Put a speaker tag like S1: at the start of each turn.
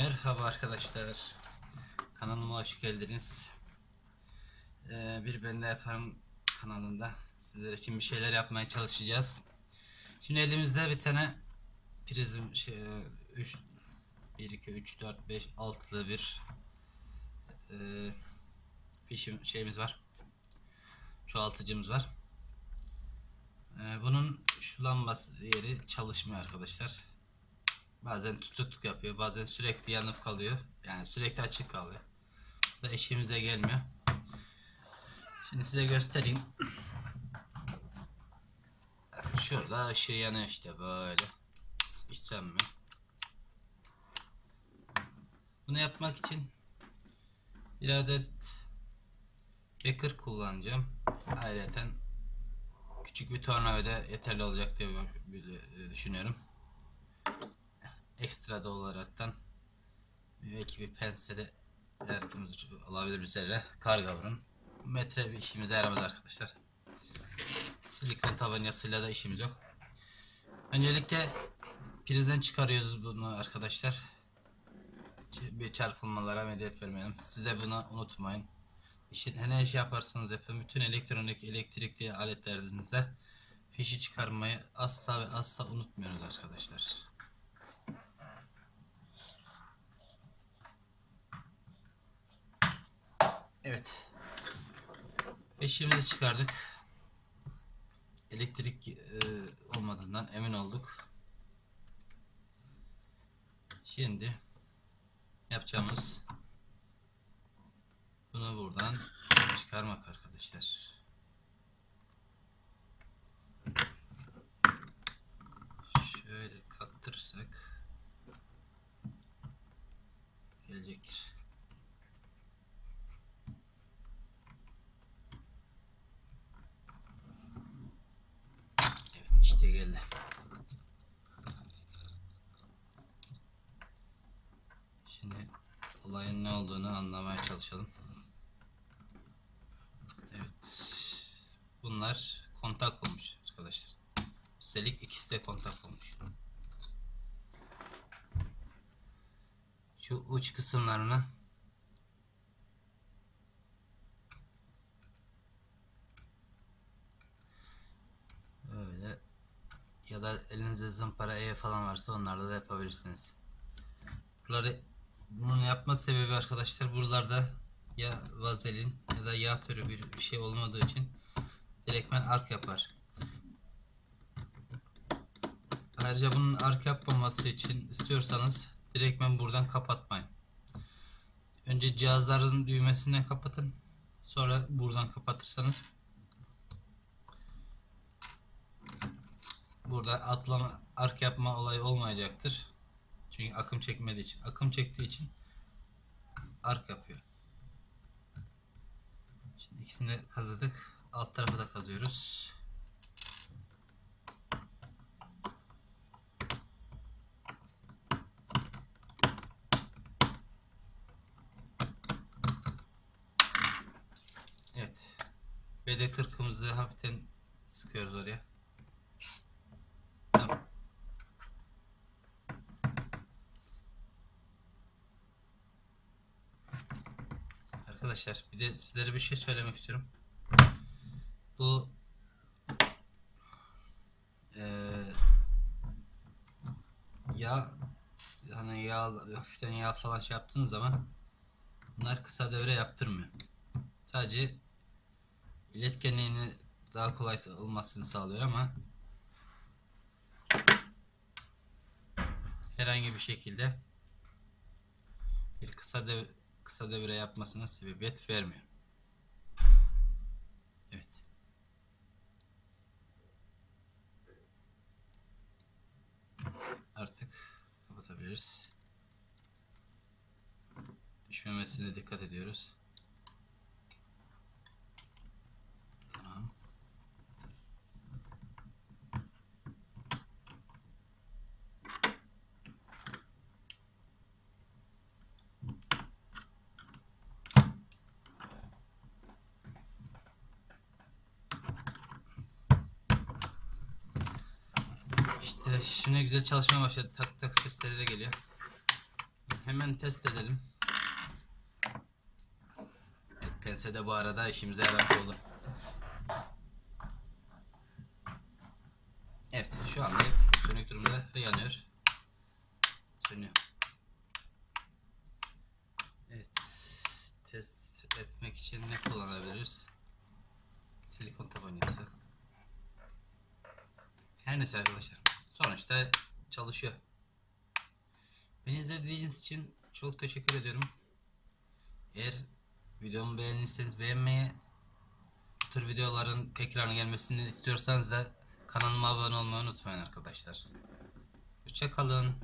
S1: Merhaba arkadaşlar. Kanalıma hoş geldiniz. Bir Ben de Yaparım kanalında sizler için bir şeyler yapmaya çalışacağız. Şimdi elimizde bir tane prizm 3 1 2 3 4 5 6'lı bir şeyimiz var. Çoğaltıcımız var. Bunun şu lambası yeri çalışmıyor arkadaşlar. Bazen tutukluk yapıyor, bazen sürekli yanıp kalıyor. Yani sürekli açık kalıyor. Bu da işimize gelmiyor. Şimdi size göstereyim. Şurada ışığı yanıyor işte böyle. Hiç sönmüyor. Bunu yapmak için bir adet becker kullanacağım. Ayrıca küçük bir tornavida yeterli olacak diye düşünüyorum. Ekstra da olaraktan belki bir pense de yardımcı olabilir üzerine. Kargaburun. Metre bir işimize yaramaz arkadaşlar. Silikon tabancasıyla da işimiz yok. Öncelikle prizden çıkarıyoruz bunu arkadaşlar. Bir çarpılmalara medet vermeyelim. Siz de bunu unutmayın. Ne iş yaparsanız yapın. Bütün elektronik, elektrikli aletlerinizde fişi çıkarmayı asla ve asla unutmuyoruz arkadaşlar. Evet. Fişimizi çıkardık. Elektrik olmadığından emin olduk. Şimdi yapacağımız bunu buradan çıkarmak arkadaşlar. Şöyle kaktırırsak gelecektir. Evet, işte geldi. Şimdi olayın ne olduğunu anlamaya çalışalım. Evet. Bunlar kontak olmuş arkadaşlar. Üstelik ikisi de kontak olmuş. Şu uç kısımlarına böyle, ya da elinizde zımpara falan varsa onlarla da yapabilirsiniz. Bunun yapma sebebi arkadaşlar, buralarda ya vazelin ya da yağ türü bir şey olmadığı için direktmen ark yapar. Ayrıca bunun ark yapmaması için istiyorsanız direktmen buradan kapatmayın. Önce cihazların düğmesinden kapatın. Sonra buradan kapatırsanız burada ark yapma olayı olmayacaktır. Çünkü akım çekmediği için. Akım çektiği için ark yapıyor. Şimdi ikisini de kazıdık. Alt tarafı da kazıyoruz. Evet. BD40'ımızı hafiften sıkıyoruz oraya. Tamam. Arkadaşlar bir de sizlere bir şey söylemek istiyorum. Bu yağ, hani hafiften yağ falan şey yaptığınız zaman bunlar kısa devre yaptırmıyor. Sadece iletkenliğini daha kolay olmasını sağlıyor ama herhangi bir şekilde bir kısa devre yapmasına sebebiyet vermiyor. Evet. Artık kapatabiliriz. Düşmemesine dikkat ediyoruz. Tamam. İşte şimdi güzel çalışmaya başladı. Tak tak sesleri de geliyor. Hemen test edelim. Evet, pense de bu arada işimize yaramış oldu. Evet, şu anda sönük durumda ve yanıyor. Sönüyor. Evet, test etmek için ne kullanabiliriz? Silikon tabancası. Her neyse arkadaşlar, sonuçta çalışıyor. Beni izlediğiniz için çok teşekkür ediyorum. Eğer videomu beğendiyseniz beğenmeyi, bu tür videoların tekrarına gelmesini istiyorsanız da kanalıma abone olmayı unutmayın arkadaşlar. Hoşça kalın.